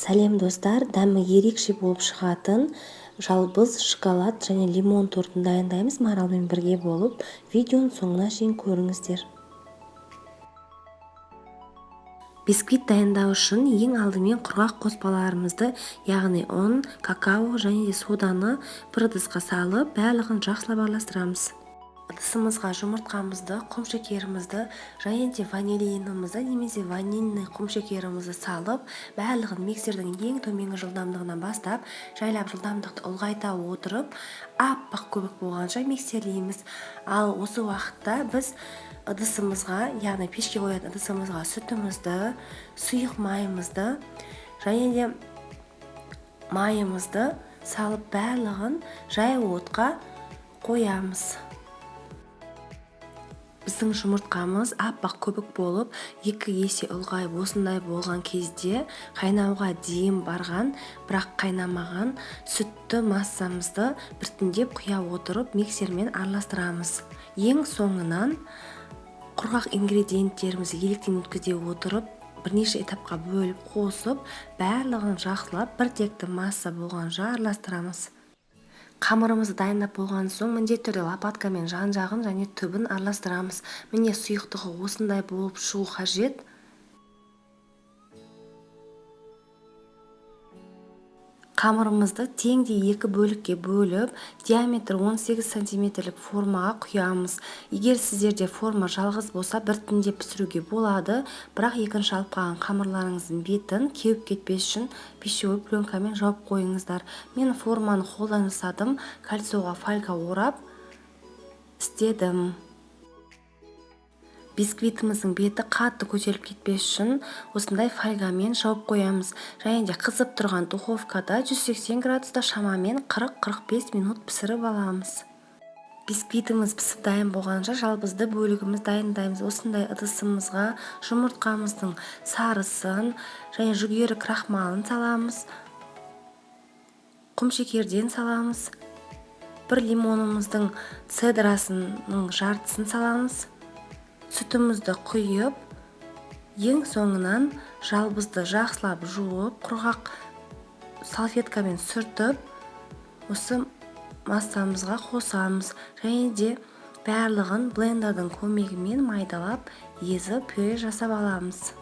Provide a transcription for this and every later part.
Сәлем достар, дәмі ерекше болып шығатын жалбыз шоколад және лимон тортын дайындаймыз. Маралмен бірге болып видеоның соңына шейін көріңіздер. Бисквит дайындау үшін ең алдымен құрғақ қоспаларымызды, яғни ұн, какао және соданы бір ыдысқа салып, барлығын жақсылап араластырамыз. Ыдысымызға жұмыртқамызды, құмшекерімізді және де ванилинімізді немесе ванильный құмшекерімізді салып, барлығын миксердің ең төменгі жылдамдығынан бастап, жайлап жылдамдықты ұлғайта отырып, аппақ көбік болғанша миксерлейміз. Ал осы уақытта біз ыдысымызға, яғни пешке қоятын ыдысымызға сүтімізді, сұйық майымызды және де майымызды салып, барлығын жай отқа қоямыз. Біздің жұмыртқамыз аппақ көбік болып, 2 есе ұлғайып осындай болған кезде қайнауға дейін барған, бірақ қайнамаған сүтті массамызды біртіндеп құя отырып миксермен араластырамыз. Ең соңынан құрғақ ингредиенттерімізді електен өткізе отырып, бірнеше этапқа бөліп қосып, барлығын жақсылап біртекті масса болғанша араластырамыз. Қамырымызды дайындап болған соң міндетті түрде лопаткамен жан-жағын және түбін араластырамыз. Міне сұйықтығы осындай болып шығу қажет. Қамырымызды теңдей 2 бөлікке бөліп, диаметрі 18 сантиметрлік формаға құямыз. Егер сіздерде форма жалғыз болса, біртіндеп пісіруге болады, бірақ екінші алып қалған қамырларыңыздың бетін кеуіп кетпес үшін пищевой пленкамен жауып қойыңыздар. Мен форманы қолдан жасадым, кольцоға фольга орап істедім. Бисквитіміздің беті қатты көтеріліп кетпес үшін осындай фольгамен жауып қоямыз. Және де қызып тұрған духовкада 180 градуста шамамен 40-45 минут пісіріп аламыз. Бисквитіміз пісіп дайын болғанша жалбызды бөлігіміз дайындаймыз. Осындай ыдысымызға жұмыртқамыздың сарысын және жүгері крахмалын саламыз. Құмшекерден саламыз. Бір лимонымыздың цедрасының жартысын саламыз. Сүтімізді құйып, ең соңынан жалбызды жақсылап жуып, құрғақ салфеткамен сүртіп, осы массамызға қосамыз. Және де барлығын блендердің көмегімен майдалап, езіп, пюре жасап аламыз.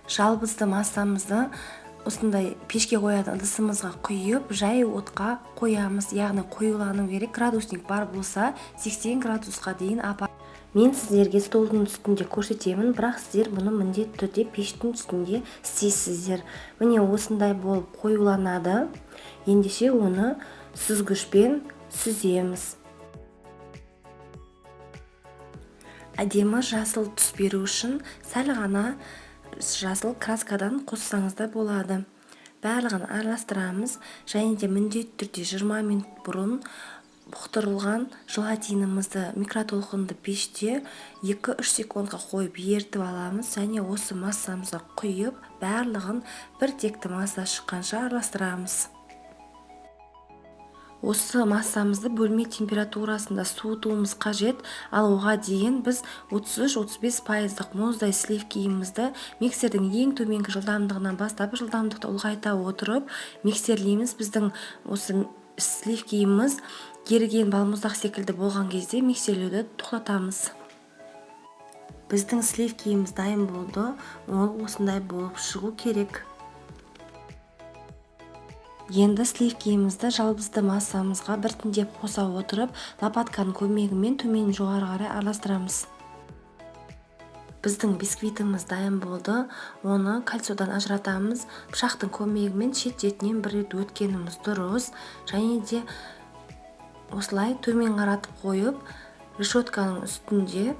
Жалбызды массамызды осындай пешке қоятын ыдысымызға құйып, жай отқа қоямыз. Яғни қоюлану керек, градусник бар болса 80 градусқа дейін апарып. Мен сіздерге столдың үстінде көрсетемін, бірақ сіздер бұны міндетті түрде пештің үстінде істейсіздер. Міне осындай болып қоюланады. Ендеше оны сүзгішпен сүземіз. Әдемі жасыл түс беру үшін сәл ғана жасыл краскадан қоссаңызда болады. Барлығын араластырамыз және де міндетті түрде 20 минут бұрын бұқтырылған желатинімізді микротолқынды пеште 2-3 секундқа қойып ертіп аламыз және осы массамызға құйып, барлығын бір текті масса шыққанша араластырамыз. Осы массамызды бөлме температурасында суытуымыз қажет, ал оға дейін біз 33-35% мұздай сливкиімізді миксердің ең төменгі жылдамдығынан бастап жылдамдықты ұлғайта отырып миксерлейміз. Біздің осы сливкиіміз еріген балмұздақ секілді болған кезде миксерлеуді тоқтатамыз. Біздің сливкиіміз дайын болды, ол осындай болып шығу керек. Енді сливкиімізді жалбызды массамызға біртіндеп қоса отырып, лопатканың көмегімен төмен жоғары қарай араластырамыз. Біздің бисквитіміз дайын болды, оны кольцодан ажыратамыз. Пышақтың көмегімен шет-шетінен бір рет өткеніміз дұрыс. Және де осылай төмен қаратып қойып, решетканың үстінде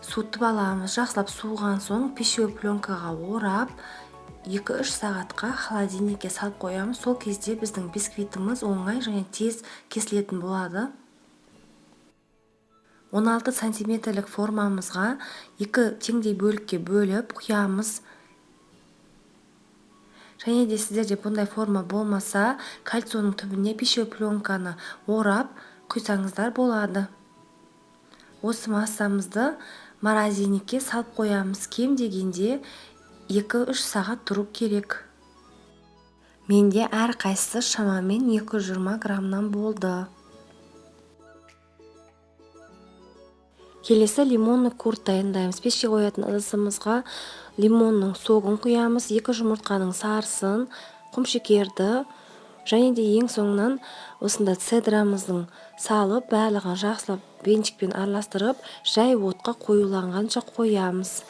суытып аламыз. Жақсылап суыған соң пищевой пленкаға орап, 2-3 сағатқа холодильникке салып қоямыз. Сол кезде біздің бисквитіміз оңай және тез кесілетін болады. 16 сантиметрлік формамызға 2 теңдей бөлікке бөліп құямыз. Және де сіздерде бұндай форма болмаса, кольцоның түбіне пищевой пленканы орап құйсаңыздар болады. Осы массамызды морозильникке салып қоямыз. Кем дегенде 2-3 сағат тұру керек. Менде әр қайсысы шамамен 220 граммнан болды. Келесі лимонный курд дайындаймыз. Пешке қоятын ыдысымызға лимонның согын құямыз, 2 жұмыртқаның сарысын, құмшекерді және де ең соңынан осында цедрамыздың салып, барлығын жақсылап венчикпен араластырып, жай отқа қоюланғанша қоямыз.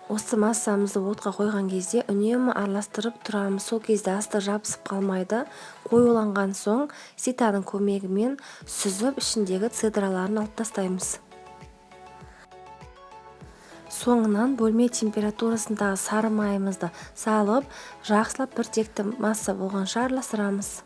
Осы массамызды отқа қойған кезде үнемі араластырып тұрамыз. Сол кезде асты жабысып қалмайды. Қоюланған соң ситаның көмегімен сүзіп ішіндегі цедраларын алып тастаймыз. Соңынан бөлме температурасындағы сары майымызды салып, жақсылап біртекті масса болғанша араластырамыз.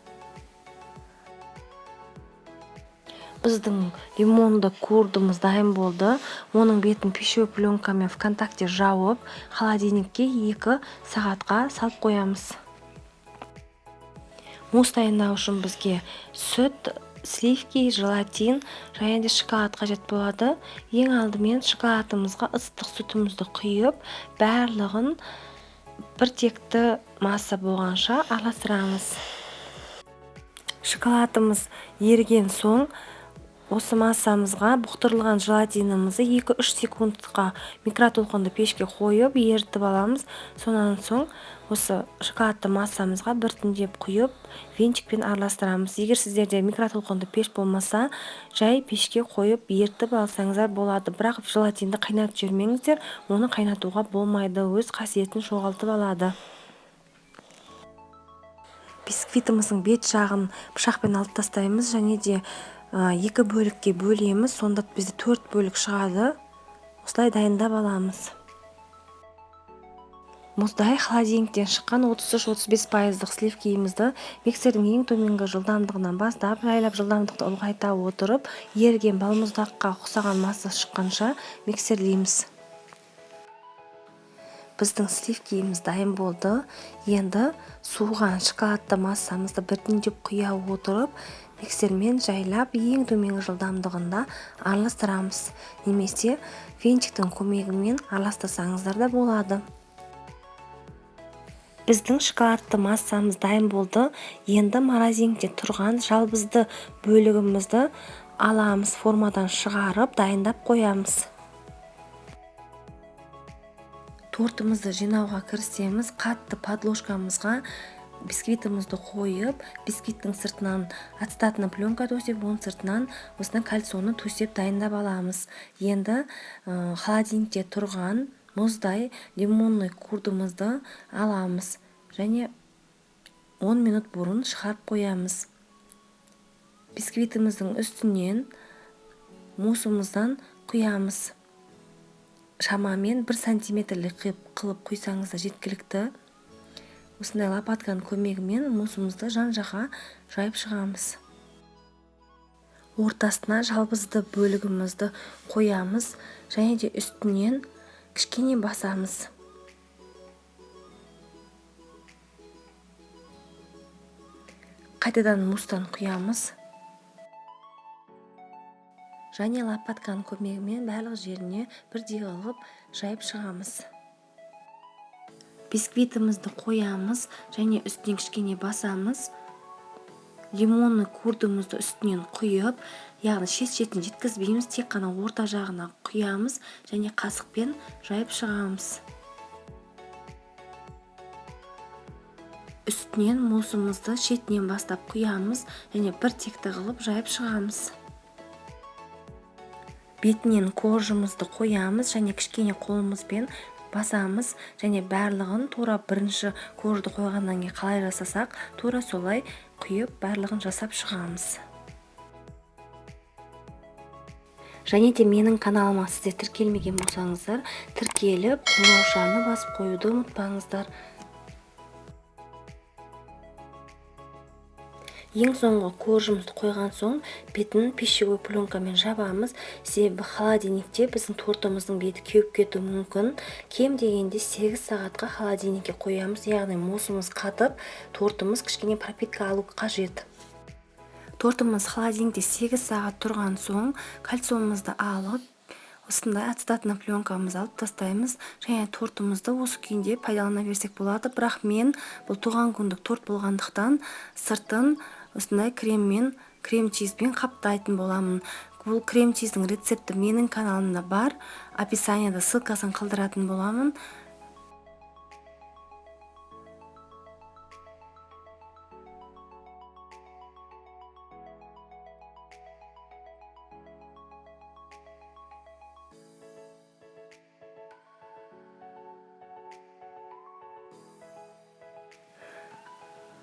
Біздің лимонды курдымыз дайын болды. Оның бетін пищевой пленкамен ВКонтакте жауып, холодильникке 2 сағатқа салып қоямыз. Мусс дайындау үшін бізге сүт, сливки, желатин және де шоколад қажет болады. Ең алдымен шоколадымызға ыстық сүтімізді құйып, барлығын біртекті масса болғанша араластырамыз. Шоколадымыз еріген соң осы массамызға бұқтырылған желатинімізді 2-3 секундқа микротолқынды пешке қойып ерітіп аламыз. Сонан соң осы шоколадты массамызға біртіндеп құйып венчикпен араластырамыз. Егер сіздерде микротолқынды пеш болмаса, жай пешке қойып ерітіп алсаңыздар болады. Бірақ желатинді қайнатып жібермеңіздер, оны қайнатуға болмайды, өз қасиетін жоғалтып алады. Бисквитіміздің бет жағын пышақпен алып тастаймыз және де 2 бөлікке бөлеміз, сонда бізде 4 бөлік шығады. Осылай дайындап аламыз. Мұздай холодильниктен шыққан 33-35% сливкиімізді миксердің ең төменгі жылдамдығынан бастап, жайлап жылдамдықты ұлғайта отырып, еріген балмұздаққа ұқсаған масса шыққанша миксерлейміз. Біздің сливкиіміз дайын болды. Енді суыған шоколадты массамызды біртіндеп құя отырып, миксермен жайлап ең төменгі жылдамдығында араластырамыз. Немесе венчиктің көмегімен араластырсаңыздар да болады. Біздің шоколадты массамыз дайын болды. Енді морозилкаде тұрған жалбызды бөлігімізді аламыз, формадан шығарып, дайындап қоямыз. Тортымызды жинауға кірісеміз. Қатты подложкамызға бисквитімізді қойып, бисквиттің сыртынан ацетатный пленка төсеп, оның сыртынан осыдан кальцоны төсеп дайындап аламыз. Енді холодильникте тұрған мұздай лимонный курдымызды аламыз және 10 минут бұрын шығарып қоямыз. Бисквитіміздің үстінен муссымыздан құямыз. Шамамен 1 сантиметрлік қылып құйсаңыз да жеткілікті. Осындай лопатканың көмегімен муссымызды жан-жаққа жайып шығамыз. Ортасына жалбызды бөлігімізді қоямыз және де үстінен кішкене басамыз. Қайтадан мусстан құямыз. Және лопатканың көмегімен барлық жеріне бірдей қылып жайып шығамыз. Бисквитімізді қоямыз және үстінен кішкене басамыз. Лимонный курдымызды үстінен құйып, яғни шет-шетін жеткізбейміз, тек қана орта жағына құямыз және қасықпен жайып шығамыз. Үстінен муссымызды шетінен бастап құямыз және біртекті қылып жайып шығамыз. Бетінен коржымызды қоямыз және кішкене қолымызбен басамыз және барлығын тура бірінші коржды қойғаннан кейін қалай жасасақ, тура солай құйып барлығын жасап шығамыз. Және де менің каналыма сіздер тіркелмеген болсаңыздар, тіркеліп, қоңыраушаны басып қоюды ұмытпаңыздар. Ең соңғы коржымызды қойған соң бетін пищевой пленкамен жабамыз. Себебі холодильникте біздің тортымыздың беті кеуіп кетуі мүмкін. Кем дегенде 8 сағатқа холодильникке қоямыз, яғни муссымыз қатып, тортымыз кішкене пропитка алу қажет. Тортымыз холодильникте 8 сағат тұрған соң кальцонымызды алып, Осындай ацетатный пленкамызды алып тастаймыз және тортымызды осы күйінде пайдалана берсек болады. Бірақ мен бұл туған күндік торт болғандықтан сыртын осындай крем-чизбен қаптайтын боламын. Бұл крем-чиздің рецепті менің каналымда бар. Описанияда ссылкасын қалдыратын боламын.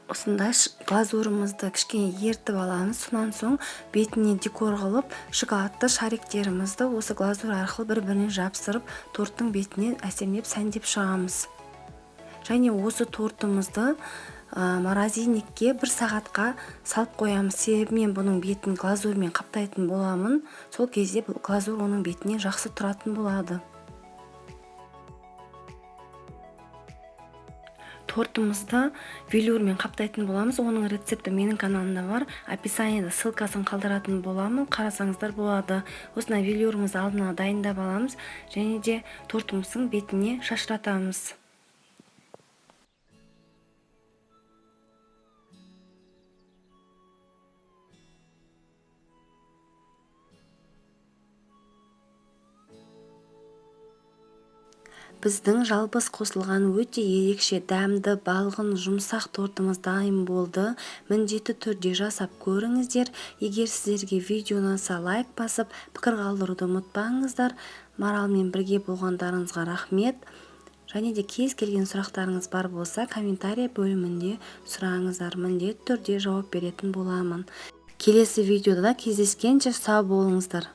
Осындай глазурымызды кішкене ертіп аламыз. Сонан соң бетіне декор қылып, шоколадты шариктерімізді осы глазур арқылы бір-біріне жапсырып, торттың бетіне әсемдеп, сәндеп шығамыз. Және осы тортымызды морозильникке 1 сағатқа салып қоямыз. Себебі мен бұның бетін глазурмен қаптайтын боламын. Сол кезде бұл глазур оның бетіне жақсы тұратын болады. Тортымызды велюрмен қаптайтын боламыз. Оның рецепті менің каналымда бар. Описанияда ссылкасын қалдыратын боламын. Қарасаңыздар болады. Осындай велюрымызды алдына дайындап аламыз және де тортымыздың бетіне шашыратамыз. Біздің жалбыз қосылған өте ерекше дәмді, балғын, жұмсақ тортымыз дайын болды. Міндетті түрде жасап көріңіздер. Егер сіздерге видео ұнаса лайк басып, пікір қалдыруды ұмытпаңыздар. Маралмен бірге болғандарыңызға рахмет. Және де кез келген сұрақтарыңыз бар болса, комментарий бөлімінде сұраңыздар. Міндетті түрде жауап беретін боламын. Келесі видеода кездескенше сау болыңыздар.